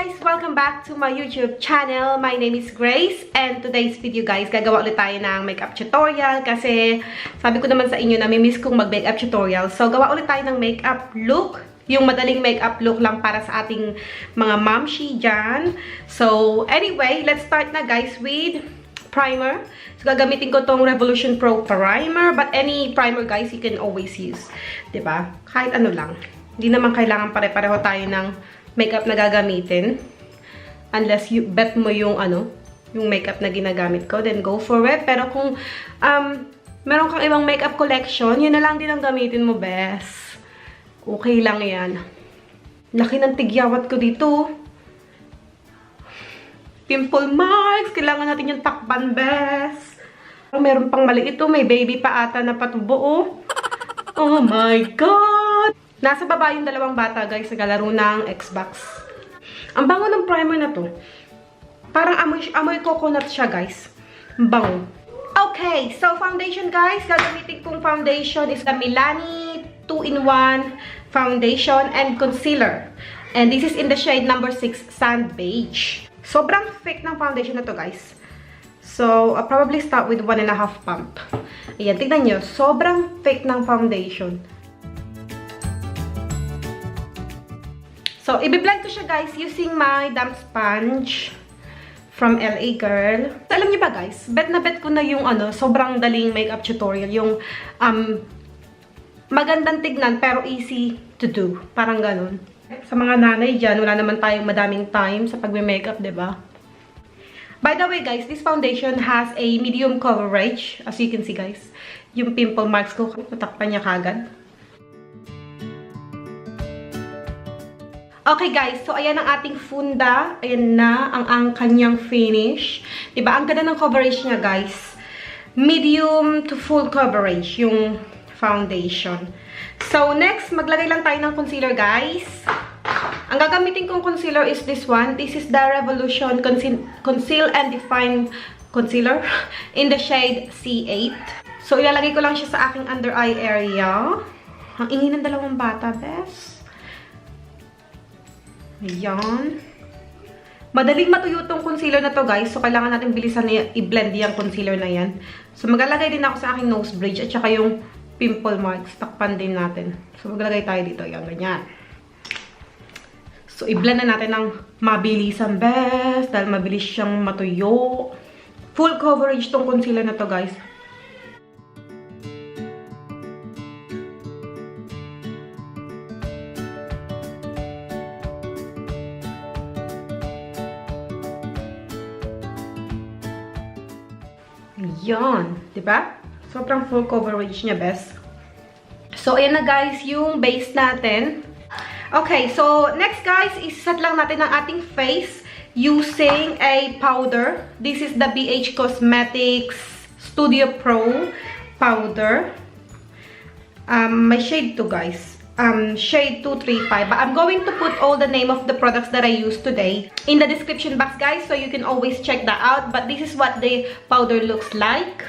guys! Welcome back to my YouTube channel. My name is Grace and today's video guys, gagawa ulit tayo ng makeup tutorial kasi sabi ko naman sa inyo na miss kong mag-makeup tutorial. So gawa ulit tayo ng makeup look, yung madaling makeup look lang para sa ating mga mamshi dyan. So anyway, let's start na guys with primer. So gagamitin ko tong Revolution Pro primer, but any primer guys you can always use. 'Di ba? Kahit ano lang. Hindi naman kailangan pare-pareho tayo ng makeup na gagamitin. Unless you bet mo yung yung makeup na ginagamit ko, then go for it. Pero kung meron kang ibang makeup collection, yun na lang din ang gamitin mo, bes. Okay lang yan. Laki ng tigyawat ko dito. Pimple marks. Kailangan natin yung takpan, bes. Meron pang mali ito. May baby pa ata na patubo, oh. Oh my God! Nasa baba yung dalawang bata, guys, naglalaro ng Xbox. Ang bango ng primer na to. Parang amoy coconut siya, guys. Ang bango. Okay, so foundation, guys. Gagamitin kong foundation is the Milani 2-in-1 foundation and concealer. And this is in the shade number 6, Sand Beige. Sobrang thick ng foundation na to, guys. So, I'll probably start with 1.5 pump. Ayan, tignan nyo. Sobrang thick ng foundation. So, i-blend ko siya guys using my damp sponge from LA Girl. So, alam niyo ba guys, bet na bet ko na yung sobrang daling makeup tutorial. Yung magandang tignan pero easy to do. Parang ganun. Sa mga nanay dyan, wala naman tayong madaming time sa pagme-makeup, diba? By the way guys, this foundation has a medium coverage. As you can see guys, yung pimple marks ko, natakpan niya kagad. Okay guys, so ayan ang ating funda. Ayan na ang kanyang finish. Diba? Ang ganda ng coverage niya guys. Medium to full coverage yung foundation. So next, maglagay lang tayo ng concealer guys. Ang gagamitin kong concealer is this one. This is the Revolution Conceal and Define Concealer in the shade C8. So ilalagay ko lang siya sa aking under eye area. Ang ingay ng dalawang bata, bes. Ayan. Madaling matuyo tong concealer na to guys. So, kailangan natin bilisan na i-blend yung concealer na yan. So, maglalagay din ako sa aking nose bridge at saka yung pimple marks. Takpan din natin. So, maglalagay tayo dito. Yan, ganyan. So, i-blend na natin ng mabilisan best. Dahil mabilis siyang matuyo. Full coverage tong concealer na to guys. Yan, diba? Sobrang full coverage niya, best. So, ayan na guys, yung base natin. Okay, so, next guys, iset lang natin ang ating face using a powder. This is the BH Cosmetics Studio Pro powder. May shade to guys. Shade 235. But I'm going to put all the name of the products that I use today in the description box guys, so you can always check that out. But this is what the powder looks like.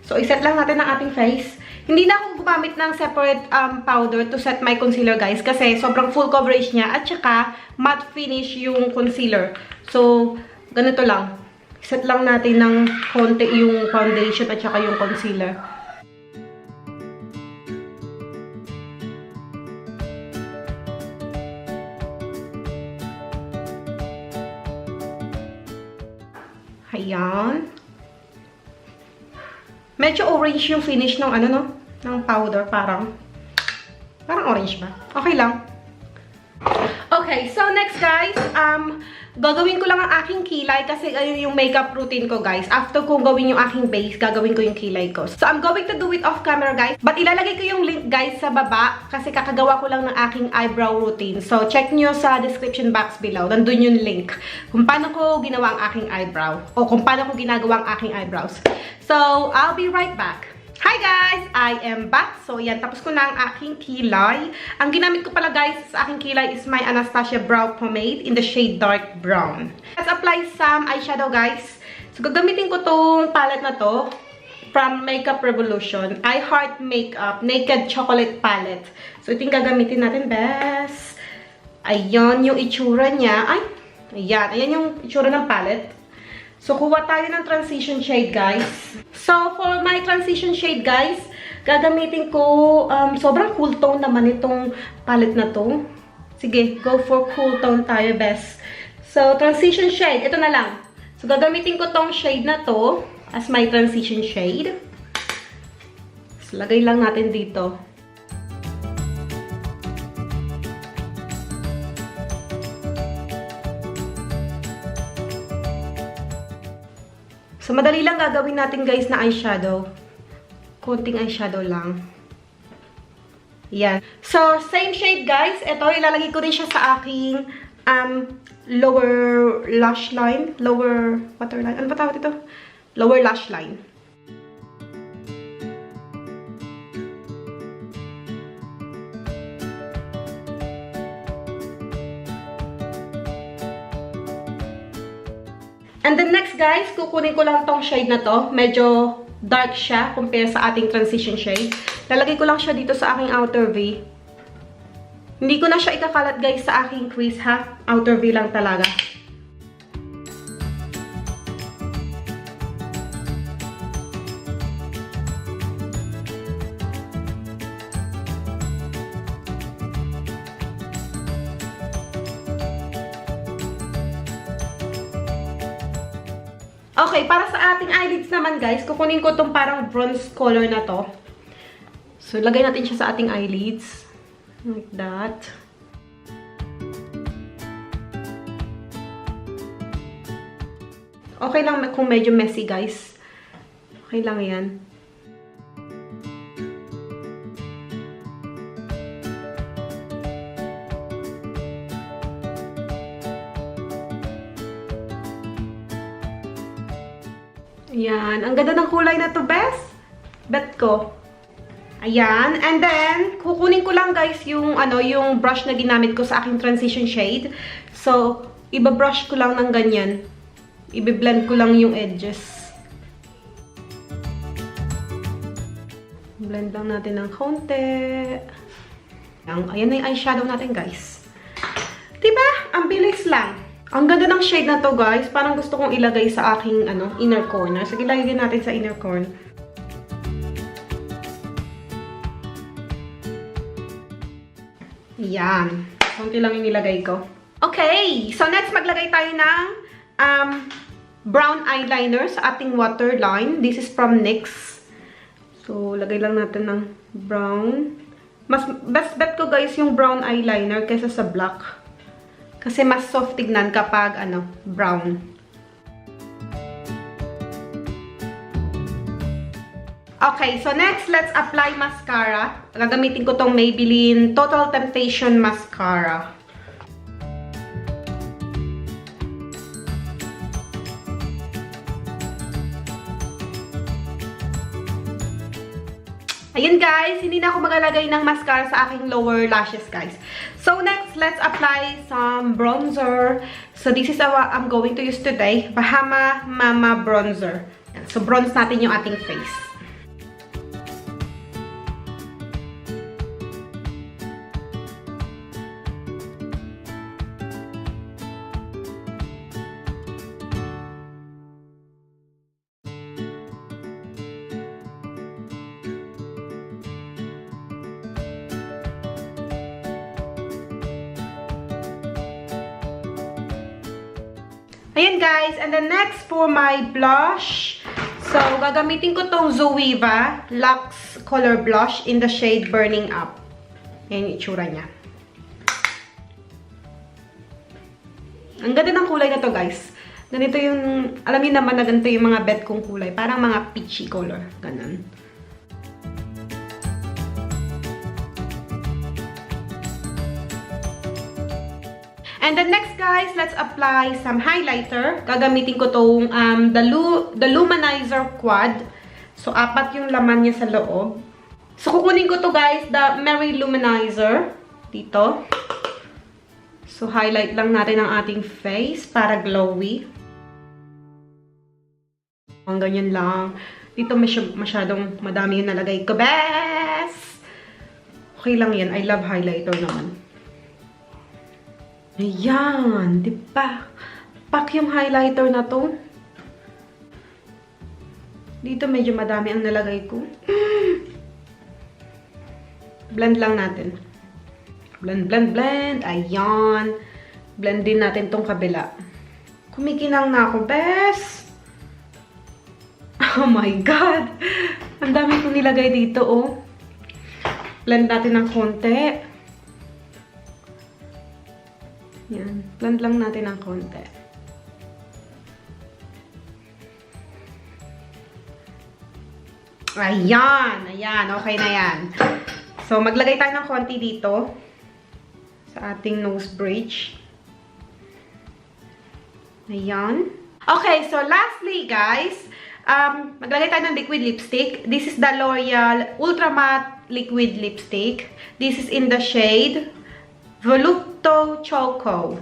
So iset lang natin ang ating face. Hindi na ako gumamit ng separate powder to set my concealer guys, kasi sobrang full coverage niya at saka matte finish yung concealer. So ganito lang. Set lang natin ng konti yung foundation at saka yung concealer. Ayan. Medyo orange yung finish ng ng powder. Parang orange ba? Okay lang. Okay, so next guys, gagawin ko lang ang aking kilay kasi ayun yung makeup routine ko guys. After kong gawin yung aking base, gagawin ko yung kilay ko. So I'm going to do it off camera guys. But ilalagay ko yung link guys sa baba kasi kakagawa ko lang ng aking eyebrow routine. So check nyo sa description box below. Nandun yung link kung paano ko ginawa ang aking eyebrow. O kung paano ko ginagawa ang aking eyebrows. So I'll be right back. Hi guys! I am back. So, yan. Tapos ko na ang aking kilay. Ang ginamit ko pala guys sa aking kilay is my Anastasia Brow Pomade in the shade Dark Brown. Let's apply some eyeshadow guys. So, gagamitin ko tong palette na to from Makeup Revolution. I Heart Makeup Naked Chocolate Palette. So, ito yung gagamitin natin, bes. Ayun, yung itsura niya. Ay, Ayan. Ayan yung itsura ng palette. So, kuha tayo ng transition shade, guys. So, for my transition shade, guys, gagamitin ko, sobrang cool tone naman itong palette na to. Sige, go for cool tone tayo, best. So, transition shade, ito na lang. So, gagamitin ko tong shade na to as my transition shade. So, lagay lang natin dito. So, madali lang gagawin natin, guys, na eyeshadow. Konting eyeshadow lang. Yan. So, same shade, guys. Ito, ilalagay ko rin siya sa aking lower lash line. Lower waterline. Ano ba tawag ito? Lower lash line. And then next, guys, kukunin ko lang tong shade na to. Medyo dark siya compare sa ating transition shade. Lalagay ko lang siya dito sa aking outer V. Hindi ko na siya ikakalat, guys, sa aking crease, ha? Outer V lang talaga. Okay, para sa ating eyelids naman, guys, kukunin ko itong parang bronze color na to. So, lagay natin siya sa ating eyelids. Like that. Okay lang kung medyo messy, guys. Okay lang yan. Ayan. Ang ganda ng kulay na to, best. Bet ko. Ayan. And then, kukunin ko lang, guys, yung, yung brush na ginamit ko sa aking transition shade. So, ibabrush ko lang ng ganyan. Ibe-blend ko lang yung edges. Blend lang natin ng konti. Ayan na yung eyeshadow natin, guys. Diba? Ang bilis lang. Ang ganda ng shade na to, guys. Parang gusto kong ilagay sa aking inner corner. Sige, lagay din natin sa inner corner. Yan. Kunti lang yung nilagay ko. Okay. So, next, maglagay tayo ng brown eyeliner sa ating waterline. This is from NYX. So, lagay lang natin ng brown. Best bet ko, guys, yung brown eyeliner kaysa sa black. Kasi mas soft tignan kapag, brown. Okay, so next, let's apply mascara. Gagamitin ko tong Maybelline Total Temptation Mascara. Ayan, guys, hindi na ako maglalagay ng mascara sa aking lower lashes, guys. So next, let's apply some bronzer. So this is what I'm going to use today. Bahama Mama Bronzer. So bronze natin yung ating face. Ayan, guys. And then next, for my blush. So, gagamitin ko tong ZOEVA Luxe Color Blush in the shade Burning Up. Ayan yung itsura niya. Ang ganda ng kulay na to, guys. Ganito yung, alam niyo naman na ganito yung mga bet kong kulay. Parang mga peachy color. Ganon. And then next, guys, let's apply some highlighter. Gagamitin ko tong the Lumanizer Quad. So, 4 yung laman niya sa loob. So, kukunin ko to, guys, the Merry Lumanizer. Dito. So, highlight lang natin ang ating face para glowy. Ang ganyan lang. Dito masyadong madami yung nalagay ko. Best! Okay lang yan. I love highlighter naman. Ayan, di ba? Pak yung highlighter na to. Dito medyo madami ang nalagay ko. Blend lang natin. Blend, blend, blend. Ayan. Blend din natin tong kabila. Kumikinang na ako, bes. Oh my God. Ang dami kong nilagay dito, oh. Blend natin ng konti. Yan. Blend lang natin ng konti. Ayan. Ayan. Okay na yan. So, maglagay tayo ng konti dito sa ating nose bridge. Ayan. Okay, so lastly, guys, maglagay tayo ng liquid lipstick. This is the L'Oreal Ultra Matte Liquid Lipstick. This is in the shade Volupto Choco.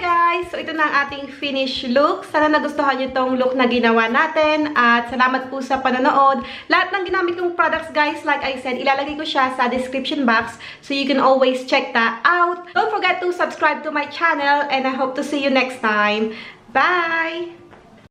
Guys, so ito na ang ating finished look. Sana nagustuhan nyo itong look na ginawa natin. At salamat po sa panonood. Lahat ng ginamit kong products, guys, like I said, ilalagay ko siya sa description box. So you can always check that out. Don't forget to subscribe to my channel. And I hope to see you next time. Bye!